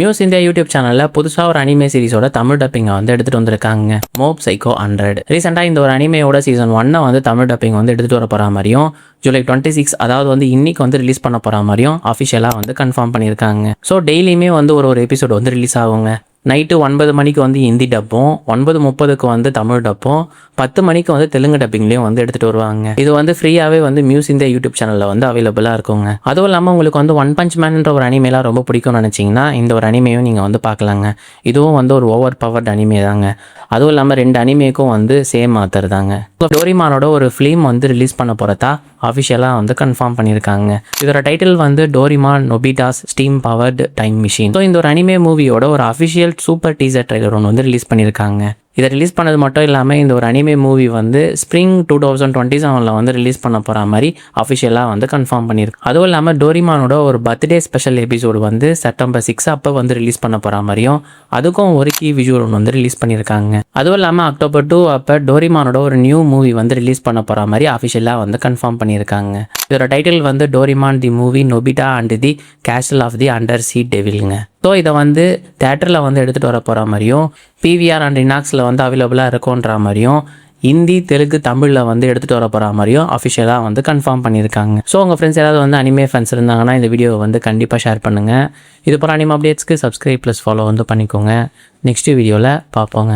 Muse India YouTube சேனல்ல புதுசா ஒரு அனிமே சீரிஸோட தமிழ் டப்பிங்க வந்து எடுத்துட்டு வந்திருக்காங்க. Mop psycho 100. ரீசெண்டா இந்த ஒரு அனிமையோட சீசன் 1 வந்து தமிழ் டப்பிங் வந்து எடுத்துட்டு வர போற மாதிரியும் ஜூலை 26 அதாவது வந்து இன்னைக்கு வந்து ரிலீஸ் பண்ண போற மாதிரியும் அஃபிஷியலா வந்து கன்ஃபார்ம் பண்ணியிருக்காங்க. ஸோ டெய்லியுமே வந்து ஒரு எபிசோட் வந்து ரிலீஸ் ஆகுங்க. நைட்டு 9 மணிக்கு வந்து ஹிந்தி டப்பும், 9:30க்கு வந்து தமிழ் டப்பும், 10 மணிக்கு வந்து தெலுங்கு டப்பிங்லேயும் வந்து எடுத்துகிட்டு வருவாங்க. இது வந்து ஃப்ரீயாகவே வந்து மியூஸ் இந்தியா யூடியூப் சேனலில் வந்து அவைலபிளாக இருக்குங்க. அதுவும் இல்லாமல் உங்களுக்கு வந்து ஒன் பஞ்ச் மேன்ன்ற ஒரு அனிமேலாம் ரொம்ப பிடிக்கும்னு நினச்சிங்கன்னா இந்த ஒரு அனிமையும் நீங்கள் வந்து பார்க்கலாங்க. இதுவும் வந்து ஒரு ஓவர் பவர்ட் அனிமே தாங்க. அதுவும் இல்லாமல் 2 அனிமேக்கும் வந்து சேம் ஆத்தர் தாங்க. டோரிமானோட ஒரு ஃபிலிம் வந்து ரிலீஸ் பண்ண போகிறதா அஃபிஷியலாக வந்து கன்ஃபார்ம் பண்ணியிருக்காங்க. இதோட டைட்டில் வந்து Doraemon Nobita's steam powered time machine. So இந்த ஒரு அனிமே மூவியோட ஒரு அஃபிஷியல் சூப்பர் டீசர் ட்ரைலர் ஒன்று வந்து ரிலீஸ் பண்ணியிருக்காங்க. இதை ரிலீஸ் பண்ணது மட்டும் இல்லாமல் இந்த ஒரு அனிமே மூவி வந்து ஸ்ப்ரிங் 2027 வந்து ரிலீஸ் பண்ண போகிற மாதிரி அஃபிஷியலாக வந்து கன்ஃபார்ம் பண்ணியிருக்கு. அதுவும் இல்லாமல் டோரிமானோட ஒரு பர்த்டே ஸ்பெஷல் எபிசோடு வந்து செப்டம்பர் 6 அப்போ வந்து ரிலீஸ் பண்ண போகிற மாதிரியும் அதுக்கும் ஒரு கீ விஜுவல் ஒன்று வந்து ரிலீஸ் பண்ணியிருக்காங்க. அதுவும் இல்லாமல் அக்டோபர் 2 அப்போ டோரிமானோட ஒரு நியூ மூவி வந்து ரிலீஸ் பண்ண போகிற மாதிரி அஃபிஷியலாக வந்து கன்ஃபார்ம் பண்ணியிருக்காங்க. இதோட டைட்டில் வந்து Doraemon the movie Nobita and the castle of the undersea டெவில்ங்க. ஸோ இதை வந்து தேட்டரில் வந்து எடுத்துகிட்டு வர போகிற மாதிரியும் பிவிஆர் அண்ட் இனாக்ஸில் வந்து அவைலபிளாக இருக்குன்ற மாதிரியும் ஹிந்தி தெலுங்கு தமிழில் வந்து எடுத்துகிட்டு வர போகிற மாதிரியும் அஃபிஷியலாக வந்து கன்ஃபார்ம் பண்ணியிருக்காங்க. ஸோ உங்கள் ஃப்ரெண்ட்ஸ் யாராவது வந்து அனிமே ஃபேன்ஸ் இருந்தாங்கன்னா இந்த வீடியோவை வந்து கண்டிப்பாக ஷேர் பண்ணுங்கள். இது போகிற அனிமே அப்டேட்ஸ்க்கு சப்ஸ்கிரைப் ப்ளஸ் ஃபாலோ வந்து பண்ணிக்கோங்க. நெக்ஸ்ட் வீடியோவில் பார்ப்போங்க.